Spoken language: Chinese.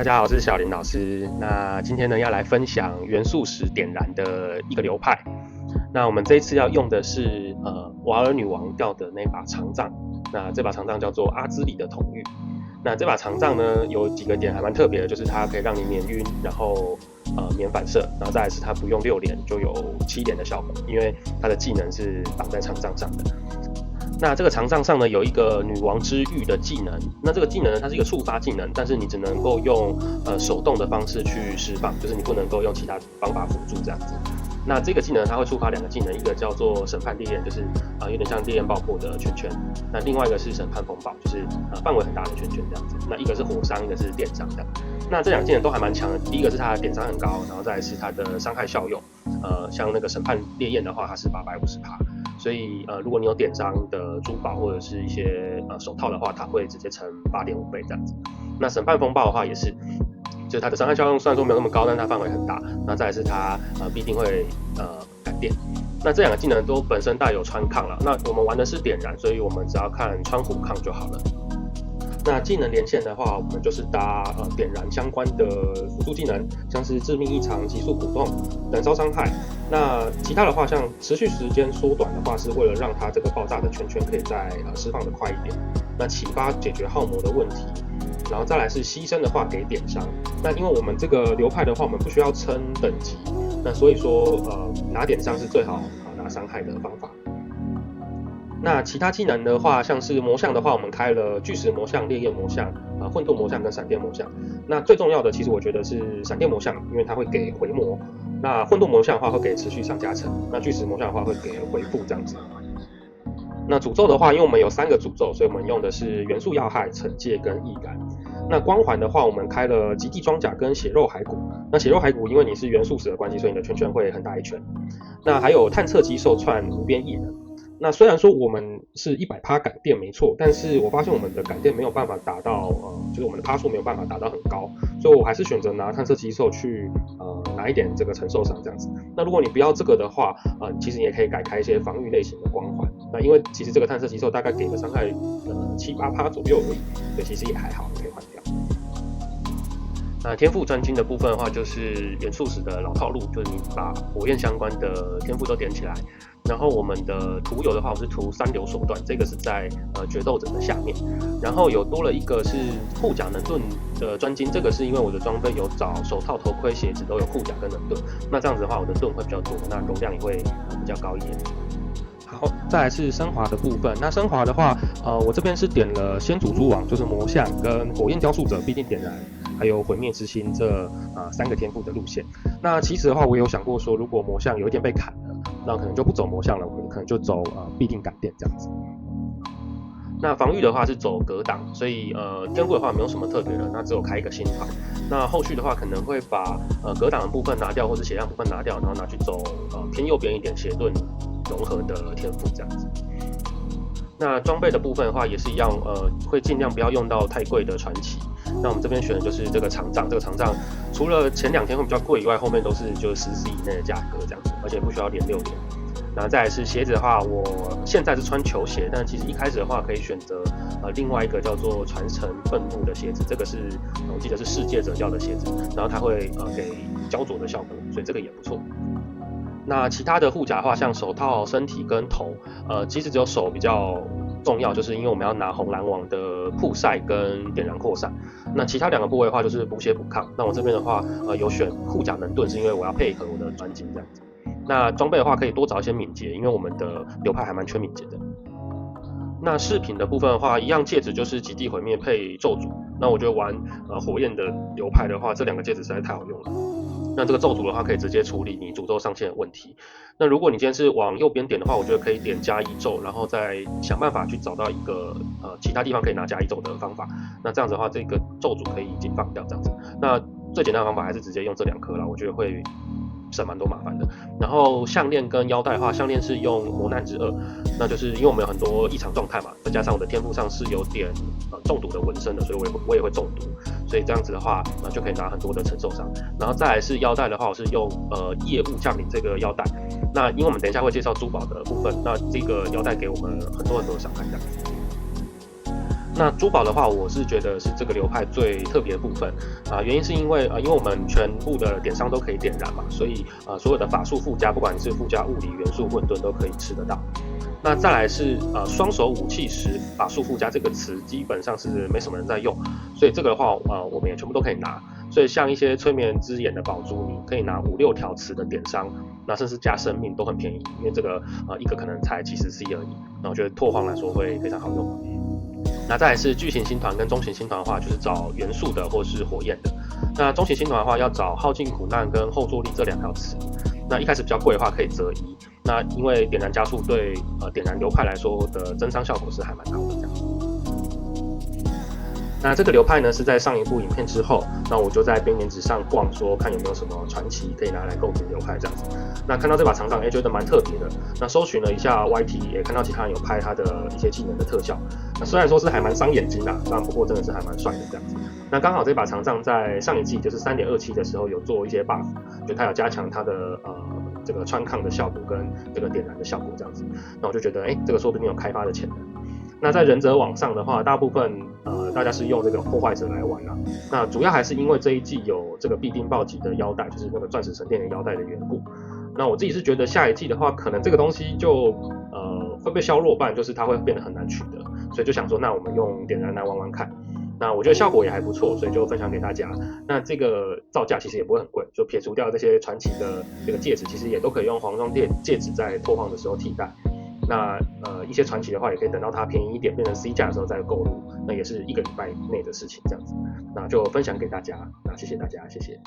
家好，我是小林老师。那今天呢，要来分享元素石点燃的一个流派。那我们这一次要用的是瓦尔女王调的那把长杖。那这把长杖叫做阿兹里的统御。那这把长杖呢，有几个点还蛮特别的，就是它可以让你免晕，然后免反射，然后再来是它不用6连就有7连的效果，因为它的技能是绑在长杖上的。那这个长杖上呢，有一个女王之玉的技能。那这个技能呢，它是一个触发技能，但是你只能够用手动的方式去释放，就是你不能够用其他方法辅助这样子。那这个技能它会触发2个技能，一个叫做审判烈焰，就是有点像烈焰爆破的圈圈。那另外一个是审判风暴，就是范围很大的圈圈这样子。那一个是火伤，一个是电伤的。那这2个技能都还蛮强的。第一个是它的点伤很高，然后再来是它的伤害效用。像那个审判烈焰的话，它是850%。所以如果你有点伤的珠宝或者是一些手套的话，它会直接乘8.5倍这样子。那审判风暴的话也是，就是它的伤害效用虽然说没有那么高，但它范围很大。那再来是它必定会感电。那这2个技能都本身带有穿抗了。那我们玩的是点燃，所以我们只要看穿火抗就好了。那技能连线的话，我们就是搭点燃相关的辅助技能，像是致命异常、急速普动、燃烧伤害。那其他的话，像持续时间缩短的话，是为了让它这个爆炸的圈圈可以再释放的快一点。那启发解决耗魔的问题，然后再来是牺牲的话给点伤。那因为我们这个流派的话，我们不需要撑等级，那所以说拿点伤是最好拿伤害的方法。那其他技能的话，像是魔像的话，我们开了巨石魔像、烈焰魔像、混沌魔像跟闪电魔像。那最重要的其实我觉得是闪电魔像，因为它会给回魔。那混沌魔像的话会给持续上加成，那巨石魔像的话会给回复这样子。那诅咒的话，因为我们有3个诅咒，所以我们用的是元素要害、惩戒跟易燃。那光环的话，我们开了极地装甲跟血肉骸骨。那血肉骸骨因为你是元素石的关系，所以你的圈圈会很大一圈。那还有探测机受串无边异能。那虽然说我们是100%感电没错，但是我发现我们的感电没有办法达到就是我们的趴数没有办法达到很高，所以我还是选择拿探测机兽去拿一点这个承受伤这样子。那如果你不要这个的话，其实你也可以改开一些防御类型的光环。那因为其实这个探测机兽大概给的伤害7-8%左右而已，所以其实也还好，可以换掉。那天赋专精的部分的话，就是元素石的老套路，就是你把火焰相关的天赋都点起来。然后我们的涂油的话，我是涂3流手段，这个是在决斗者的下面。然后有多了一个是护甲能盾的专精，这个是因为我的装备有找手套、头盔、鞋子都有护甲跟能盾，那这样子的话，我的盾会比较多，那容量也会比较高一点。好，再来是升华的部分。那升华的话，我这边是点了先祖蛛网，就是魔像跟火焰雕塑者必定点燃，还有毁灭之心这3个天赋的路线。那其实的话，我有想过说，如果魔像有一点被砍了，那可能就不走魔像了，我们可能就走必定感电这样子。那防御的话是走格挡，所以天赋的话没有什么特别的，那只有开一个新团。那后续的话可能会把格挡的部分拿掉，或是血量部分拿掉，然后拿去走偏右边一点血盾融合的天赋这样子。那装备的部分的话也是一样，会尽量不要用到太贵的传奇。那我们这边选的就是这个长杖，这个长杖除了前2天会比较贵以外，后面都是就是10C以内的价格这样子，而且不需要连6连。然后再来是鞋子的话，我现在是穿球鞋，但其实一开始的话可以选择另外一个叫做传承愤怒的鞋子，这个是我记得是世界者教的鞋子，然后它会给焦灼的效果，所以这个也不错。那其他的护甲的话，像手套、身体跟头，其实只有手比较重要，就是因为我们要拿红蓝王的曝晒跟点燃扩散。那其他2个部位的话，就是补血补抗。那我这边的话，有选护甲能盾，是因为我要配合我的专精这样子。那装备的话，可以多找一些敏捷，因为我们的流派还蛮缺敏捷的。那饰品的部分的话，一样戒指就是极地毁灭配咒诅。那我觉得玩火焰的流派的话，这2个戒指实在太好用了。那这个咒诅的话，可以直接处理你诅咒上限的问题。那如果你今天是往右边点的话，我觉得可以点加1咒，然后再想办法去找到一个其他地方可以拿加1咒的方法。那这样子的话，这个咒诅可以解放掉这样子。那最简单的方法还是直接用这2颗啦，我觉得会省蛮多麻烦的。然后项链跟腰带的话，项链是用磨难之2，那就是因为我们有很多异常状态嘛，再加上我的天赋上是有点中毒的纹身的，所以我也会中毒，所以这样子的话就可以拿很多的承受伤。然后再来是腰带的话，我是用业务降临这个腰带。那因为我们等一下会介绍珠宝的部分，那这个腰带给我们很多的伤害这样子。那珠宝的话，我是觉得是这个流派最特别的部分原因是因为我们全部的点商都可以点燃嘛，所以所有的法术附加，不管你是附加物理元素混沌都可以吃得到。那再来是双手武器时法术附加这个词基本上是没什么人在用，所以这个的话我们也全部都可以拿。所以像一些催眠之眼的宝珠，你可以拿5、6条词的点伤，那甚至加生命都很便宜，因为这个一个可能才70C 而已。那我觉得拓荒来说会非常好用。那再来是巨型星团跟中型星团的话，就是找元素的或是火焰的。那中型星团的话，要找耗尽苦难跟后坐力这2条词。那一开始比较贵的话可以择一。那因为点燃加速对点燃流派来说的增伤效果是还蛮好的这样。那这个流派呢是在上一部影片之后，那我就在编年纸上逛，说看有没有什么传奇可以拿来构筑流派这样子。那看到这把长杖，觉得蛮特别的。那搜寻了一下 YT， 也看到其他人有拍他的一些技能的特效。那虽然说是还蛮伤眼睛啦，但不过真的是还蛮帅的这样子。那刚好这把长杖在上一季就是 3.27 的时候有做一些 buff， 就它有加强它的这个穿抗的效果跟这个点燃的效果这样子。那我就觉得这个说不定有开发的潜能。那在忍者网上的话，大部分大家是用这个破坏者来玩啦。那主要还是因为这一季有这个必定暴击的腰带，就是那个钻石神殿的腰带的缘故。那我自己是觉得下一季的话，可能这个东西就会被削弱半，就是它会变得很难取得，所以就想说，那我们用点燃来玩玩看。那我觉得效果也还不错，所以就分享给大家。那这个造价其实也不会很贵，就撇除掉这些传奇的这个戒指，其实也都可以用黄装戒指在拓荒的时候替代。那一些传奇的话，也可以等到它便宜一点，变成 C 价的时候再购入，那也是1个礼拜内的事情这样子。那就分享给大家，那谢谢大家，谢谢。